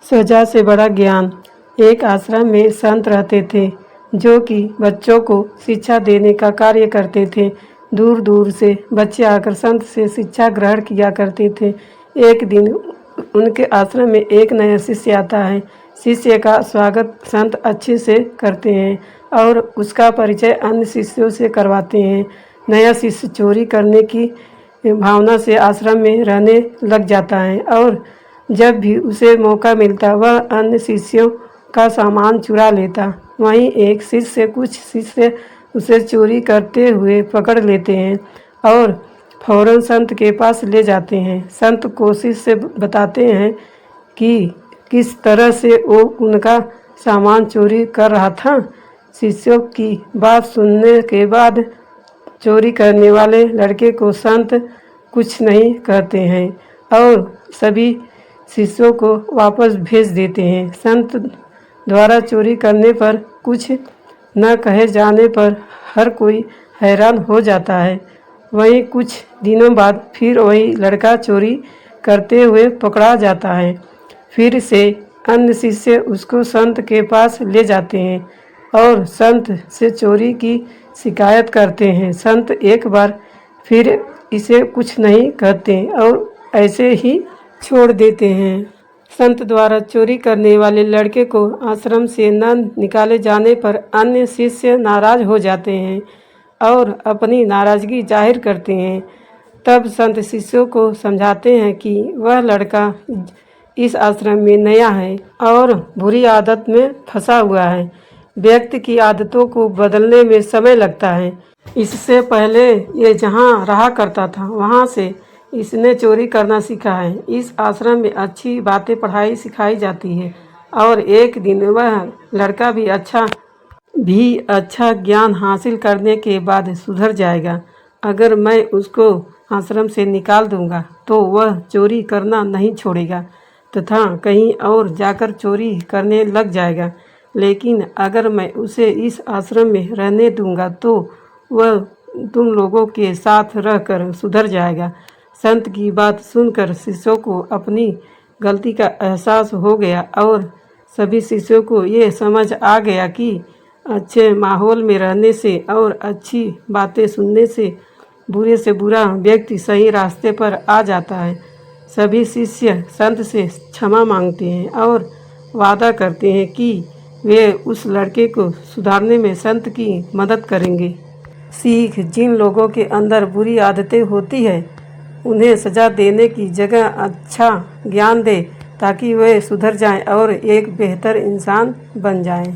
सजा से बड़ा ज्ञान। एक आश्रम में संत रहते थे जो कि बच्चों को शिक्षा देने का कार्य करते थे। दूर दूर से बच्चे आकर संत से शिक्षा ग्रहण किया करते थे। एक दिन उनके आश्रम में एक नया शिष्य आता है। शिष्य का स्वागत संत अच्छे से करते हैं और उसका परिचय अन्य शिष्यों से करवाते हैं। नया शिष्य चोरी करने की भावना से आश्रम में रहने लग जाता है और जब भी उसे मौका मिलता वह अन्य शिष्यों का सामान चुरा लेता। वहीं एक कुछ शिष्य उसे चोरी करते हुए पकड़ लेते हैं और फौरन संत के पास ले जाते हैं। संत को शिष्य बताते हैं कि किस तरह से वो उनका सामान चोरी कर रहा था। शिष्यों की बात सुनने के बाद चोरी करने वाले लड़के को संत कुछ नहीं कहते हैं और सभी शिष्यों को वापस भेज देते हैं। संत द्वारा चोरी करने पर कुछ न कहे जाने पर हर कोई हैरान हो जाता है। वहीं कुछ दिनों बाद फिर वही लड़का चोरी करते हुए पकड़ा जाता है। फिर से अन्य शिष्य उसको संत के पास ले जाते हैं और संत से चोरी की शिकायत करते हैं। संत एक बार फिर इसे कुछ नहीं कहते और ऐसे ही छोड़ देते हैं। संत द्वारा चोरी करने वाले लड़के को आश्रम से न निकाले जाने पर अन्य शिष्य नाराज हो जाते हैं और अपनी नाराजगी जाहिर करते हैं। तब संत शिष्यों को समझाते हैं कि वह लड़का इस आश्रम में नया है और बुरी आदत में फंसा हुआ है। व्यक्ति की आदतों को बदलने में समय लगता है। इससे पहले ये जहाँ रहा करता था वहाँ से इसने चोरी करना सीखा है। इस आश्रम में अच्छी बातें पढ़ाई सिखाई जाती है और एक दिन वह लड़का भी अच्छा ज्ञान हासिल करने के बाद सुधर जाएगा। अगर मैं उसको आश्रम से निकाल दूंगा तो वह चोरी करना नहीं छोड़ेगा तथा कहीं और जाकर चोरी करने लग जाएगा। लेकिन अगर मैं उसे इस आश्रम में रहने दूंगा तो वह तुम लोगों के साथ रहकर सुधर जाएगा। संत की बात सुनकर शिष्यों को अपनी गलती का एहसास हो गया और सभी शिष्यों को ये समझ आ गया कि अच्छे माहौल में रहने से और अच्छी बातें सुनने से बुरे से बुरा व्यक्ति सही रास्ते पर आ जाता है। सभी शिष्य संत से क्षमा मांगते हैं और वादा करते हैं कि वे उस लड़के को सुधारने में संत की मदद करेंगे। सीख: जिन लोगों के अंदर बुरी आदतें होती है उन्हें सजा देने की जगह अच्छा ज्ञान दे ताकि वे सुधर जाएं और एक बेहतर इंसान बन जाएं।